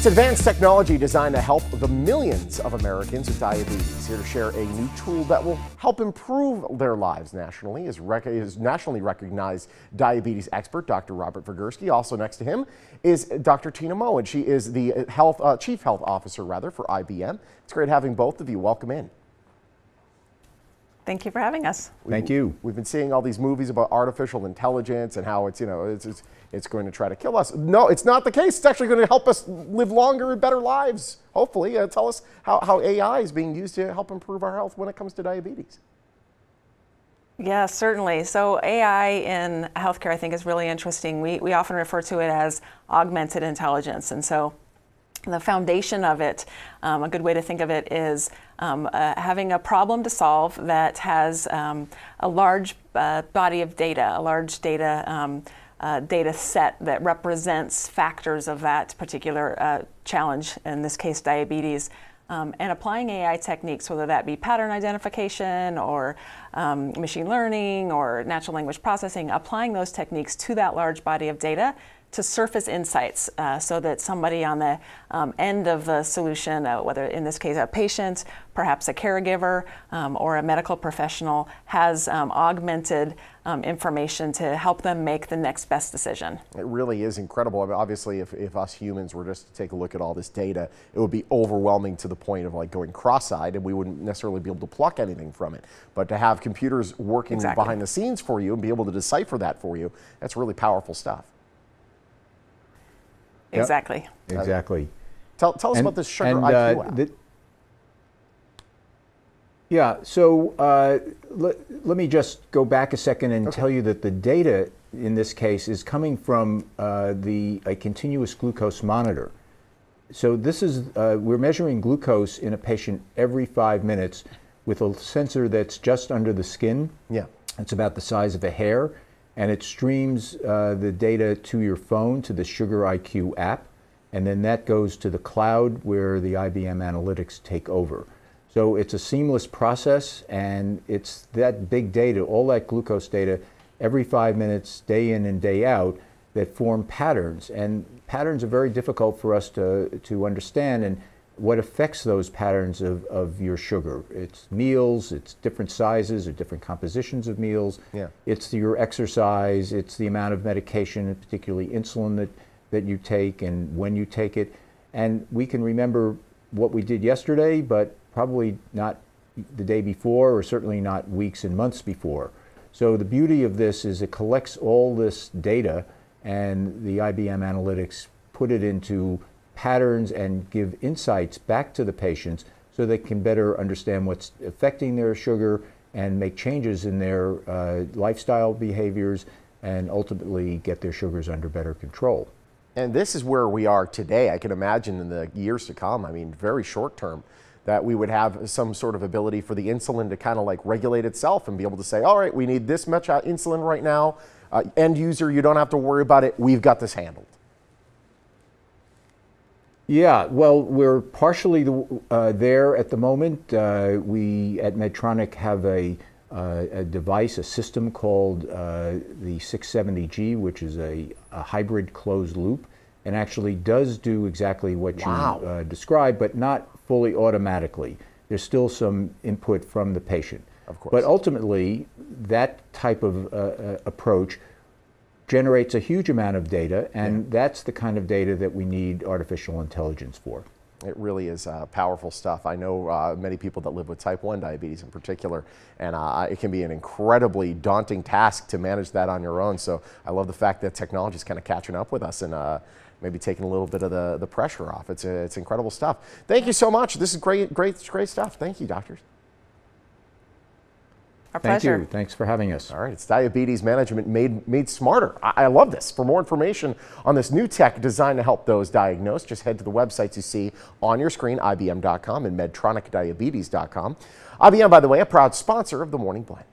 It's advanced technology designed to help the millions of Americans with diabetes. Here to share a new tool that will help improve their lives nationally is nationally recognized diabetes expert, Dr. Robert Vigersky. Also next to him is Dr. Tina Moe, and she is the Chief Health Officer for IBM. It's great having both of you. Welcome in. Thank you for having us. Thank you. We've been seeing all these movies about artificial intelligence and how it's going to try to kill us. No, it's not the case. It's actually going to help us live longer and better lives, hopefully. Tell us how AI is being used to help improve our health when it comes to diabetes. Yeah, certainly. So AI in healthcare, I think, is really interesting. We often refer to it as augmented intelligence. And so the foundation of it, a good way to think of it is having a problem to solve that has a large body of data, a large data set that represents factors of that particular challenge, in this case diabetes, and applying AI techniques, whether that be pattern identification or machine learning or natural language processing, applying those techniques to that large body of data to surface insights so that somebody on the end of the solution, whether in this case a patient, perhaps a caregiver, or a medical professional, has augmented information to help them make the next best decision. It really is incredible. I mean, obviously, if us humans were just to take a look at all this data, it would be overwhelming to the point of like going cross-eyed, and we wouldn't necessarily be able to pluck anything from it. But to have computers working behind the scenes for you and be able to decipher that for you, that's really powerful stuff. Exactly. Yep. Exactly. Tell us about this Sugar.IQ app. Yeah, so let me just go back a second and tell you that the data in this case is coming from a continuous glucose monitor. So this is, we're measuring glucose in a patient every 5 minutes with a sensor that's just under the skin. Yeah. It's about the size of a hair. And it streams the data to your phone, to the Sugar.IQ app, and then that goes to the cloud where the IBM analytics take over. So it's a seamless process, and it's that big data, all that glucose data, every 5 minutes, day in and day out, that form patterns. And patterns are very difficult for us to understand, and what affects those patterns of your sugar. It's meals, it's different sizes or different compositions of meals. Yeah. It's your exercise, it's the amount of medication, particularly insulin that you take and when you take it. And we can remember what we did yesterday, but probably not the day before, or certainly not weeks and months before. So the beauty of this is it collects all this data, and the IBM analytics put it into patterns and give insights back to the patients so they can better understand what's affecting their sugar and make changes in their lifestyle behaviors and ultimately get their sugars under better control. And this is where we are today. I can imagine in the years to come, I mean, very short term, that we would have some sort of ability for the insulin to kind of like regulate itself and be able to say, all right, we need this much insulin right now. End user, you don't have to worry about it. We've got this handled. Yeah, well, we're partially there at the moment. We at Medtronic have a device, a system called the 670G, which is a hybrid closed loop, and actually does do exactly what you described, but not fully automatically. There's still some input from the patient. Of course. But ultimately, that type of approach generates a huge amount of data, and that's the kind of data that we need artificial intelligence for. It really is powerful stuff. I know many people that live with type 1 diabetes in particular, and it can be an incredibly daunting task to manage that on your own. So I love the fact that technology is kind of catching up with us and maybe taking a little bit of the pressure off. It's incredible stuff. Thank you so much. This is great stuff. Thank you, doctors. Our pleasure. Thank you. Thanks for having us. All right, it's diabetes management made smarter. I love this. For more information on this new tech designed to help those diagnosed, just head to the websites you see on your screen, ibm.com and medtronicdiabetes.com. IBM, by the way, a proud sponsor of the Morning Blend.